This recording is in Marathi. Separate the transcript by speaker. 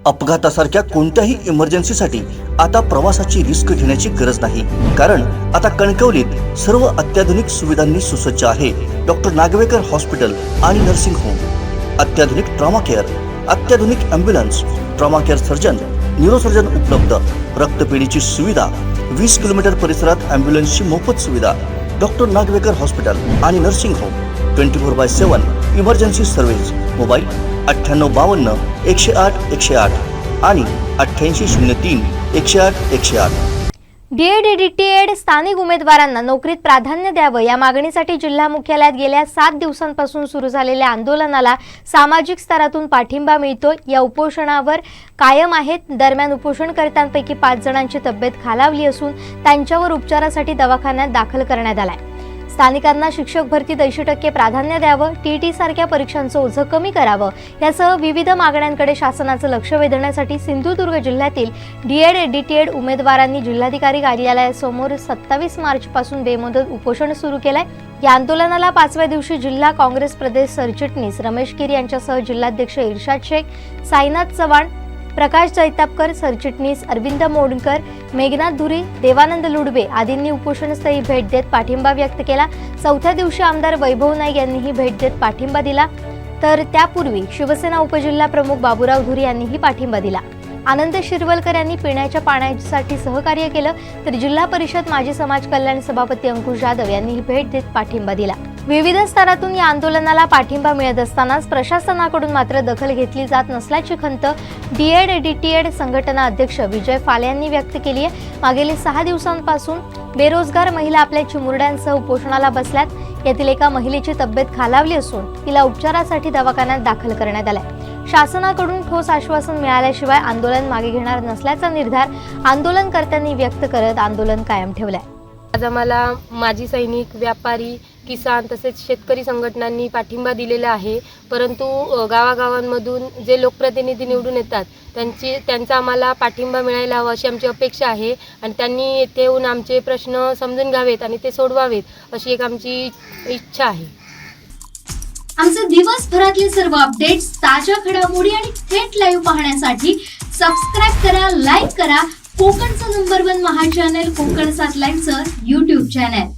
Speaker 1: अपघातासारख्या कोणत्याही इमर्जन्सीसाठी आता प्रवासाची रिस्क घेण्याची गरज नाही, कारण आता कणकवलीत सर्व अत्याधुनिक सुविधांनी सुसज्ज आहे डॉक्टर नागवेकर हॉस्पिटल आणि नर्सिंग होम। अत्याधुनिक ट्रॉमा केअर, अत्याधुनिक ambulance, trauma care surgeon, neurosurgeon उपलब्ध, रक्तपेढीची सुविधा, 20 किलोमीटर परिसरात ॲम्ब्युलन्सची मोफत सुविधा। डॉक्टर नागवेकर हॉस्पिटल आणि nursing home 24/7 emergency service. Mobile 9852 108 108 आणि 8803 108 108।
Speaker 2: डीएड डीटीएड स्थानिक उमेदवारांना नोकरीत प्राधान्य द्यावं या मागणीसाठी जिल्हा मुख्यालयात गेल्या 7 दिवसांपासून सुरू झालेल्या आंदोलनाला सामाजिक स्तरातून पाठिंबा मिळतो। या उपोषणावर कायम आहेत। दरम्यान उपोषणकर्त्यांपैकी 5 जणांची तब्येत खालावली असून त्यांच्यावर उपचारासाठी दवाखान्यात दाखल करण्यात आलाय। स्थानिकांना शिक्षक भरतीत 80% प्राधान्य द्यावं, टीटी सारख्या परीक्षांचं ओझं कमी करावं यासह विविध मागण्यांकडे शासनाचं लक्ष वेधण्यासाठी सिंधुदुर्ग जिल्ह्यातील डीएड डीटीएड उमेदवारांनी जिल्हाधिकारी कार्यालयासमोर 27 मार्चपासून बेमुदत उपोषण सुरू केलंय। या आंदोलनाला 5व्या दिवशी जिल्हा काँग्रेस प्रदेश सरचिटणीस रमेश गिरी यांच्यासह जिल्हाध्यक्ष इर्शाद शेख, साईनाथ चव्हाण, प्रकाश जैतापकर, सरचिटणीस अरविंद मोडकर, मेघनाथ धुरी, देवानंद लुडबे आदींनी उपोषणस्थळी भेट देत पाठिंबा व्यक्त केला। 4थ्या दिवशी आमदार वैभव नाईक यांनीही भेट देत पाठिंबा दिला, तर त्यापूर्वी शिवसेना उपजिल्हा प्रमुख बाबूराव धुरी यांनीही पाठिंबा दिला। आनंद शिरवलकर यांनी पिण्याच्या पाण्यासाठी सहकार्य केलं, तर जिल्हा परिषद माजी समाज कल्याण सभापती अंकुश जाधव यांनीही भेट देत पाठिंबा दिला। विविध स्तरातून या आंदोलनाला पाठिंबा मिळत असतानाच प्रशासनाकडून मात्र दखल घेतली जात नसल्याची खंत डीएड डीटीएड संघटना अध्यक्ष विजय फाले यांनी व्यक्त केली आहे। मागील 6 दिवसांपासून बेरोजगार महिला आपल्या चिमुरड्यांसह उपोषणाला बसल्यात। यातील एका महिलेची तब्येत खालावली असून तिला उपचारासाठी दवाखान्यात दाखल करण्यात आलाय। शासनाकडून ठोस आश्वासन मिळाल्याशिवाय आंदोलन मागे घेणार नसल्याचा निर्धार आंदोलनकर्त्यांनी व्यक्त करत आंदोलन कायम ठेवलंय।
Speaker 3: आज आम्हाला माजी सैनिक, व्यापारी, किसान तसेच शेतकरी संघटनांनी पाठिंबा दिलेला आहे, परंतु गावागावांमधून जे लोकप्रतिनिधी निवडून येतात त्यांचा आम्हाला पाठिंबा मिळायला हवा अशी आमची अपेक्षा आहे आणि त्यांनी येथे येऊन आमचे प्रश्न समजून घ्यावेत आणि ते सोडवावेत अशी एक आमची इच्छा आहे।
Speaker 4: आमचे दिवसभरातले सर्व अपडेट्स, ताज्या घडामोडी आणि थेट लाईव्ह पाहण्यासाठी सबस्क्राइब करा, लाईक करा कोकणचं नंबर 1 महा चॅनल कोकण 7 लाईनचं YouTube चॅनल।